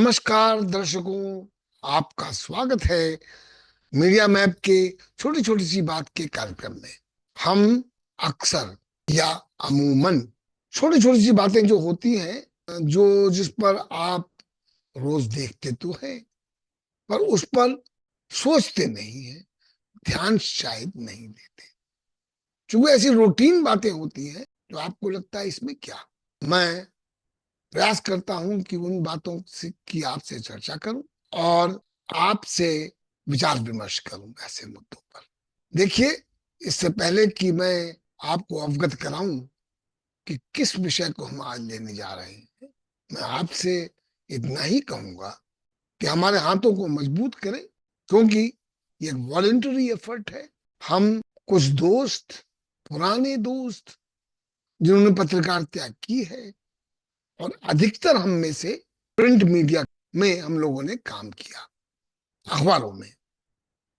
नमस्कार दर्शकों, आपका स्वागत है मीडिया मैप के छोटी छोटी सी बात के कार्यक्रम में। हम अक्सर या अमूमन छोटी छोटी सी बातें जो होती हैं, जो जिस पर आप रोज देखते तो हैं, पर उस पर सोचते नहीं हैं, ध्यान शायद नहीं देते, क्योंकि ऐसी रूटीन बातें होती हैं जो आपको लगता है इसमें क्या। मैं प्रयास करता हूं कि उन बातों से की आपसे चर्चा करूं और आपसे विचार विमर्श करूं ऐसे मुद्दों पर। देखिए, इससे पहले कि मैं आपको अवगत कराऊं कि किस विषय को हम आज लेने जा रहे हैं, मैं आपसे इतना ही कहूंगा कि हमारे हाथों को मजबूत करें, क्योंकि ये एक वॉलंटरी एफर्ट है। हम कुछ दोस्त, पुराने दोस्त, जिन्होंने पत्रकारिता की है, और अधिकतर हम में से प्रिंट मीडिया में हम लोगों ने काम किया, अखबारों में,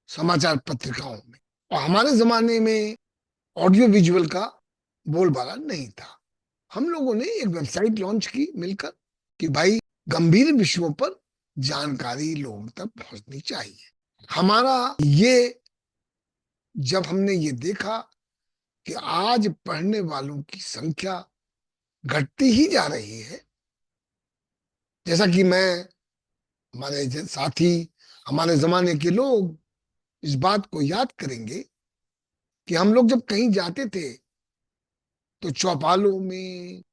समाचार पत्रिकाओं में। और हमारे जमाने में ऑडियो विजुअल का बोलबाला नहीं था। हम लोगों ने एक वेबसाइट लॉन्च की मिलकर कि भाई, गंभीर विषयों पर जानकारी लोगों तक पहुंचनी चाहिए। हमारा ये, जब हमने ये देखा कि आज पढ़ने वालों की संख्या घटती ही जा रही है, जैसा कि मैं, हमारे साथी, हमारे जमाने के लोग इस बात को याद करेंगे कि हम लोग जब कहीं जाते थे तो चौपालों में,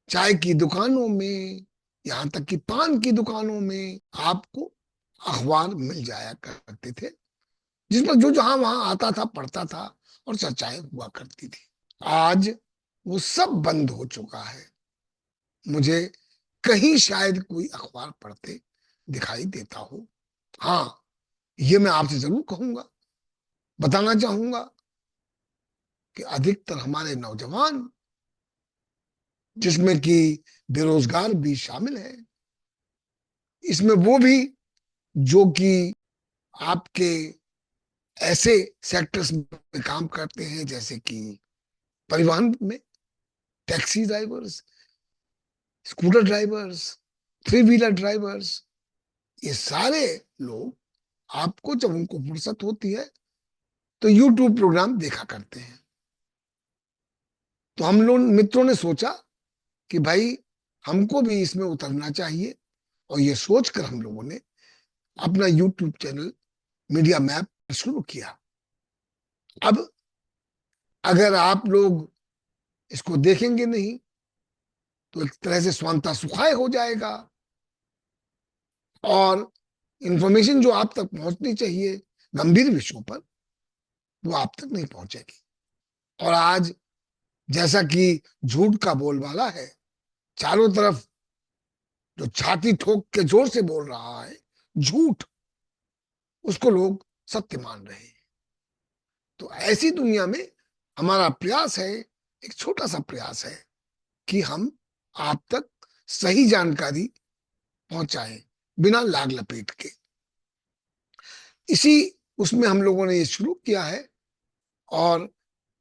चाय की दुकानों में, यहाँ तक कि पान की दुकानों में आपको अखबार मिल जाया करते थे, जिस पर जो जहां वहां आता था पढ़ता था और चर्चाएं हुआ करती थी। आज वो सब बंद हो चुका है। मुझे कहीं शायद कोई अखबार पढ़ते दिखाई देता हो। हाँ, ये मैं आपसे जरूर कहूंगा, बताना चाहूंगा कि अधिकतर हमारे नौजवान, जिसमें कि बेरोजगार भी शामिल है, इसमें वो भी जो कि आपके ऐसे सेक्टर्स में काम करते हैं जैसे कि परिवहन में, taxi drivers, scooter drivers, three wheeler drivers, ये सारे लोग, आपको जब उनको फुर्सत होती है तो यूट्यूब प्रोग्राम देखा करते हैं। तो हम लोग मित्रों ने सोचा कि भाई, हमको भी इसमें उतरना चाहिए, और ये सोचकर हम लोगों ने अपना यूट्यूब चैनल मीडिया मैप शुरू किया। अब अगर आप लोग इसको देखेंगे नहीं तो एक तरह से स्वांता सुखाए हो जाएगा, और इंफॉर्मेशन जो आप तक पहुंचनी चाहिए गंभीर विषयों पर, वो आप तक नहीं पहुंचेगी। और आज जैसा कि झूठ का बोलबाला है, चारों तरफ जो छाती ठोक के जोर से बोल रहा है झूठ, उसको लोग सत्य मान रहे हैं। तो ऐसी दुनिया में हमारा प्रयास है, एक छोटा सा प्रयास है, कि हम आप तक सही जानकारी पहुंचाएं बिना लाग लपेट के। इसी उसमें हम लोगों ने ये शुरू किया है, और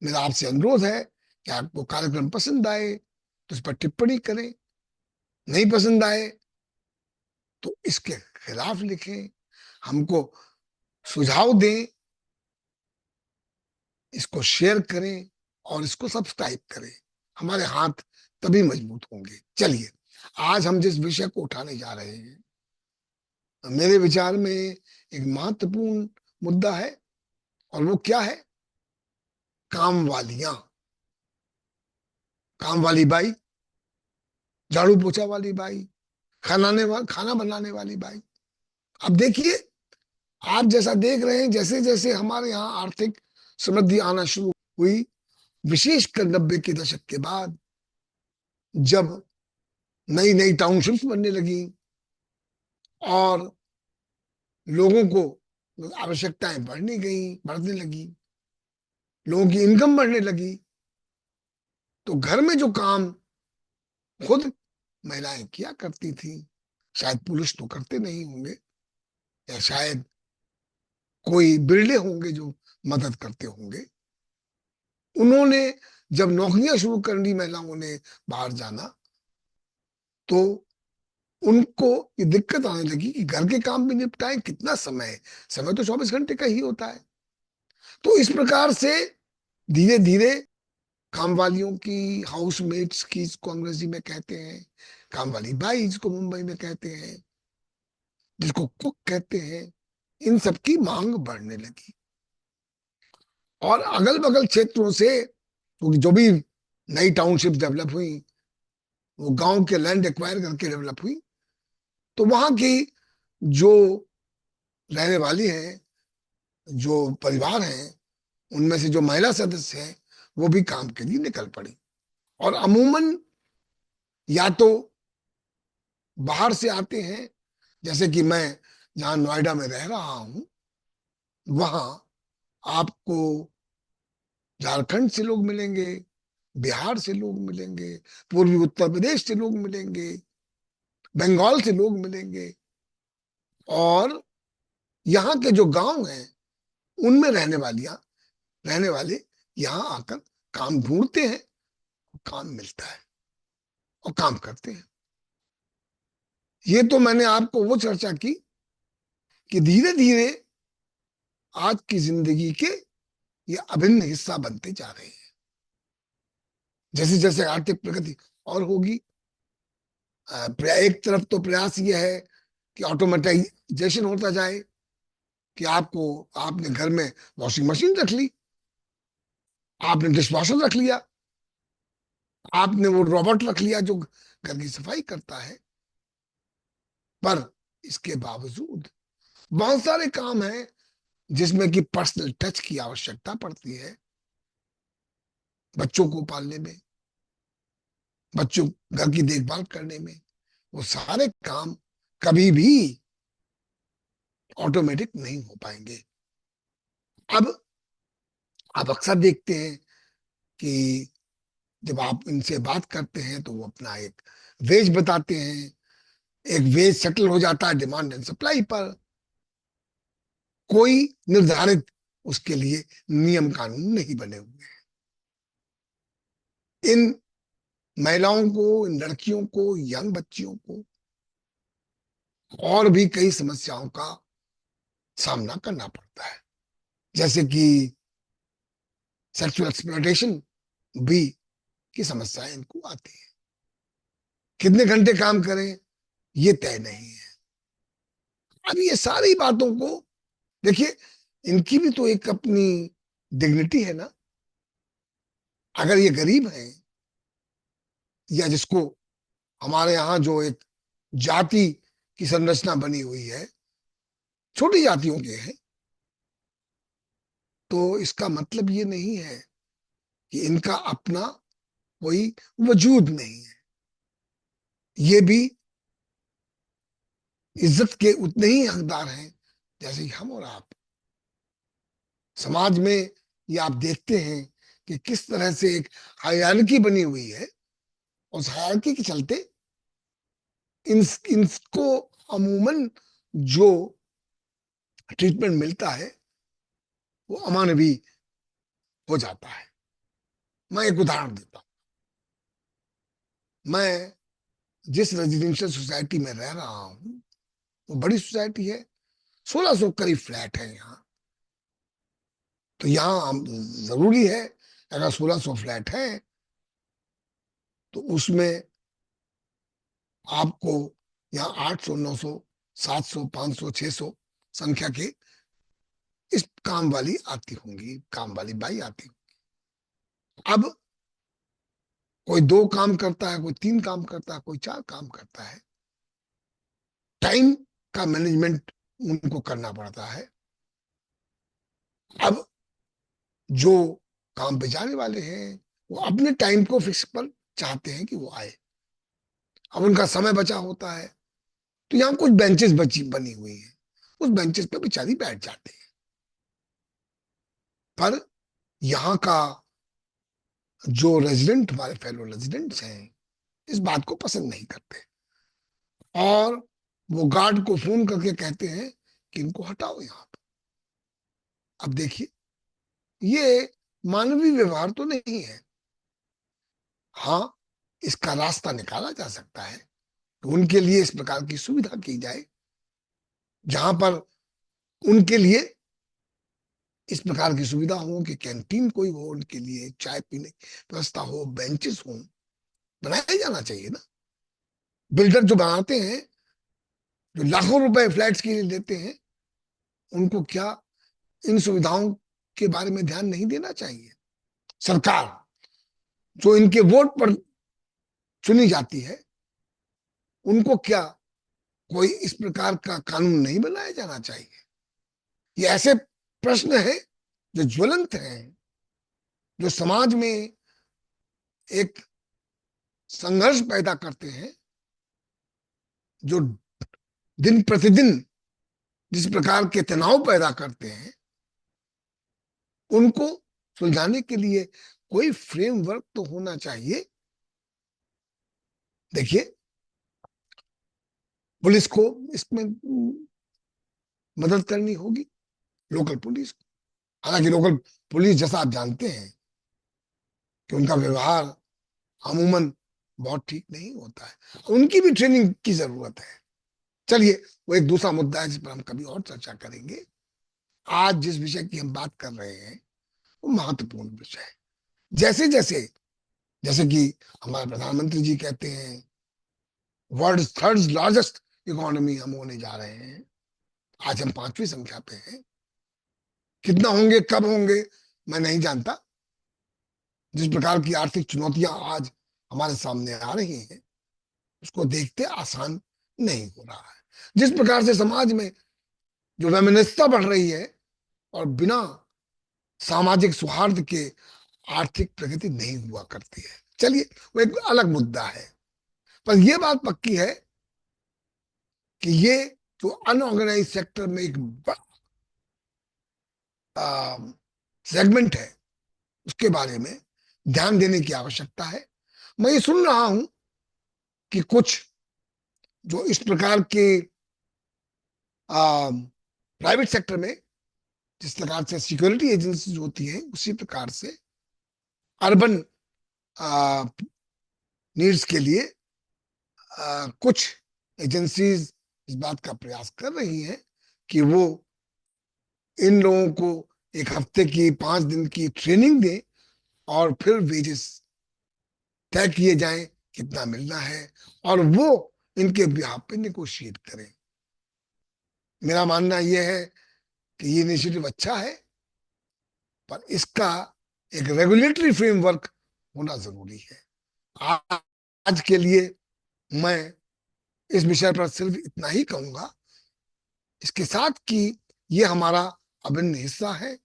मेरा आपसे अनुरोध है कि आपको कार्यक्रम पसंद आए तो इस पर टिप्पणी करें, नहीं पसंद आए तो इसके खिलाफ लिखें, हमको सुझाव दें, इसको शेयर करें और इसको सब्सक्राइब करें। हमारे हाथ तभी मजबूत होंगे। चलिए, आज हम जिस विषय को उठाने जा रहे हैं, मेरे विचार में एक महत्वपूर्ण मुद्दा है, और वो क्या है? काम वालियां, काम वाली बाई, झाड़ू पोछा वाली बाई, खाना बनाने वाली बाई। अब देखिए, आप जैसा देख रहे हैं, जैसे जैसे हमारे यहाँ आर्थिक समृद्धि आना शुरू हुई, विशेषकर 90 के दशक के बाद, जब नई नई टाउनशिप्स बनने लगी और लोगों को आवश्यकताएं बढ़ने लगी, लोगों की इनकम बढ़ने लगी, तो घर में जो काम खुद महिलाएं किया करती थी, शायद पुरुष तो करते नहीं होंगे, या शायद कोई बिरले होंगे जो मदद करते होंगे, उन्होंने जब नौकरियां शुरू कर दी, महिलाओं ने बाहर जाना, तो उनको ये दिक्कत आने लगी कि घर के काम भी निपटाएं, कितना समय है, समय तो 24 घंटे का ही होता है। तो इस प्रकार से धीरे धीरे काम वालियों की, हाउसमेट्स की, इसको अंग्रेजी में कहते हैं, काम वाली बाई जिसको मुंबई में कहते हैं, जिसको कुक कहते हैं, इन सब की मांग बढ़ने लगी। और अगल बगल क्षेत्रों से, क्योंकि जो भी नई टाउनशिप डेवलप हुई वो गांव के लैंड एक्वायर करके डेवलप हुई, तो वहां की जो रहने वाली हैं, जो परिवार हैं, उनमें से जो महिला सदस्य हैं वो भी काम के लिए निकल पड़ी। और अमूमन या तो बाहर से आते हैं, जैसे कि मैं जहां नोएडा में रह रहा हूं, वहां आपको झारखंड से लोग मिलेंगे, बिहार से लोग मिलेंगे, पूर्वी उत्तर प्रदेश से लोग मिलेंगे, बंगाल से लोग मिलेंगे। और यहाँ के जो गांव हैं उनमें रहने वाले यहाँ आकर काम ढूंढते हैं, काम मिलता है और काम करते हैं। ये तो मैंने आपको वो चर्चा की कि धीरे धीरे आज की जिंदगी के ये अभिन्न हिस्सा बनते जा रहे हैं। जैसे जैसे आर्थिक प्रगति और होगी, एक तरफ तो प्रयास ये है कि ऑटोमेटाइजेशन होता जाए, कि आपने घर में वॉशिंग मशीन रख ली, आपने डिशवॉशर रख लिया, आपने वो रोबोट रख लिया जो घर की सफाई करता है। पर इसके बावजूद बहुत सारे काम हैं जिसमें कि पर्सनल टच की आवश्यकता पड़ती है। बच्चों को पालने में, बच्चों घर की देखभाल करने में, वो सारे काम कभी भी ऑटोमेटिक नहीं हो पाएंगे। अब आप अक्सर देखते हैं कि जब आप इनसे बात करते हैं तो वो अपना एक वेज बताते हैं, एक वेज सेटल हो जाता है डिमांड एंड सप्लाई पर। कोई निर्धारित उसके लिए नियम कानून नहीं बने हुए। इन महिलाओं को, इन लड़कियों को, यंग बच्चियों को और भी कई समस्याओं का सामना करना पड़ता है, जैसे कि सेक्सुअल एक्सप्लॉयटेशन भी की समस्याएं इनको आती है। कितने घंटे काम करें ये तय नहीं है। अब ये सारी बातों को देखिए, इनकी भी तो एक अपनी डिग्निटी है ना। अगर ये गरीब हैं, या जिसको हमारे यहाँ जो एक जाति की संरचना बनी हुई है, छोटी जातियों के हैं, तो इसका मतलब ये नहीं है कि इनका अपना कोई वजूद नहीं है। ये भी इज्जत के उतने ही हकदार हैं जैसे हम और आप। समाज में ये आप देखते हैं कि किस तरह से एक हायरार्की बनी हुई है। उस हायरार्की के चलते इन इनको अमूमन जो ट्रीटमेंट मिलता है वो अमानवीय हो जाता है। मैं एक उदाहरण देता हूं। मैं जिस रेजिडेंशियल सोसाइटी में रह रहा हूं वो बड़ी सोसाइटी है, 1600 करीब फ्लैट है यहाँ। तो यहाँ जरूरी है, अगर 1600 फ्लैट है तो उसमें आपको यहाँ 800, 900, 700, 500, 600 संख्या के इस काम वाली आती होंगी, काम वाली बाई आती होंगी। अब कोई 2 काम करता है, कोई 3 काम करता है, कोई 4 काम करता है। टाइम का मैनेजमेंट उनको करना पड़ता है। अब जो काम पे जाने वाले हैं वो अपने टाइम को फिक्स पर चाहते हैं कि वो आए। अब उनका समय बचा होता है, तो यहाँ कुछ बेंचेस बची बनी हुई हैं, उस बेंचेस पे बेचारी बैठ जाते हैं। पर यहाँ का जो रेजिडेंट, हमारे फेलो रेजिडेंट्स हैं, इस बात को पसंद नहीं करते, और वो गार्ड को फोन करके कहते हैं कि इनको हटाओ यहाँ पे। अब देखिए, ये मानवीय व्यवहार तो नहीं है। हाँ, इसका रास्ता निकाला जा सकता है, तो उनके लिए इस प्रकार की सुविधा की जाए, जहां पर उनके लिए इस प्रकार की सुविधा हो कि कैंटीन कोई हो, उनके लिए चाय पीने की व्यवस्था हो, बेंचेस हो, बनाया जाना चाहिए ना। बिल्डर जो बनाते हैं, जो लाखों रुपए फ्लैट्स के लिए देते हैं, उनको क्या इन सुविधाओं के बारे में ध्यान नहीं देना चाहिए? सरकार जो इनके वोट पर चुनी जाती है, उनको क्या कोई इस प्रकार का कानून नहीं बनाया जाना चाहिए? ये ऐसे प्रश्न है जो ज्वलंत हैं, जो समाज में एक संघर्ष पैदा करते हैं, जो दिन प्रतिदिन जिस प्रकार के तनाव पैदा करते हैं, उनको सुलझाने के लिए कोई फ्रेमवर्क तो होना चाहिए। देखिए, पुलिस को इसमें मदद करनी होगी, लोकल पुलिस को। हालांकि लोकल पुलिस, जैसा आप जानते हैं, कि उनका व्यवहार अमूमन बहुत ठीक नहीं होता है, उनकी भी ट्रेनिंग की जरूरत है। चलिए, वो एक दूसरा मुद्दा है जिस पर हम कभी और चर्चा करेंगे। आज जिस विषय की हम बात कर रहे हैं वो महत्वपूर्ण विषय है। जैसे जैसे जैसे कि हमारे प्रधानमंत्री जी कहते हैं, वर्ल्ड थर्ड लार्जेस्ट इकोनॉमी हम होने जा रहे हैं। आज हम 5वीं संख्या पे हैं। कितना होंगे, कब होंगे, मैं नहीं जानता। जिस प्रकार की आर्थिक चुनौतियां आज हमारे सामने आ रही हैं, उसको देखते आसान नहीं हो रहा है। जिस प्रकार से समाज में जो वैमनस्यता बढ़ रही है, और बिना सामाजिक सौहार्द के आर्थिक प्रगति नहीं हुआ करती है। चलिए, वो एक अलग मुद्दा है। पर यह बात पक्की है कि ये जो अनऑर्गेनाइज सेक्टर में एक सेगमेंट है, उसके बारे में ध्यान देने की आवश्यकता है। मैं ये सुन रहा हूं कि कुछ जो इस प्रकार के प्राइवेट सेक्टर में जिस प्रकार से सिक्योरिटी एजेंसीज होती हैं, उसी प्रकार से अर्बन नीड्स के लिए कुछ एजेंसीज इस बात का प्रयास कर रही हैं कि वो इन लोगों को एक हफ्ते की, 5 दिन की ट्रेनिंग दें, और फिर वेजेस तय किए जाएं कितना मिलना है, और वो इनके बिहाफ पे निगोशिएट करें। मेरा मानना यह है कि ये इनिशिएटिव अच्छा है, पर इसका एक रेगुलेटरी फ्रेमवर्क होना जरूरी है। आज के लिए मैं इस विषय पर सिर्फ इतना ही कहूंगा, इसके साथ कि ये हमारा अभिन्न हिस्सा है,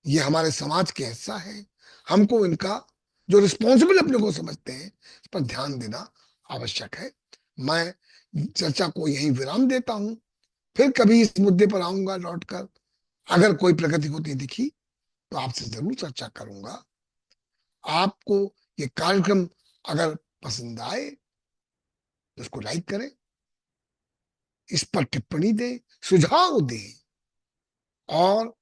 ये हमारे समाज के हिस्सा है। हमको इनका जो रिस्पॉन्सिबल अपने को समझते हैं, इस पर ध्यान देना आवश्यक है। मैं चर्चा को यहीं विराम देता हूं। फिर कभी इस मुद्दे पर आऊंगा लौटकर। अगर कोई प्रगति होती दिखी तो आपसे जरूर चर्चा करूंगा। आपको ये कार्यक्रम अगर पसंद आए तो इसको लाइक करें, इस पर टिप्पणी दें, सुझाव दें, और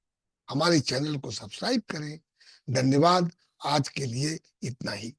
हमारे चैनल को सब्सक्राइब करें। धन्यवाद। आज के लिए इतना ही।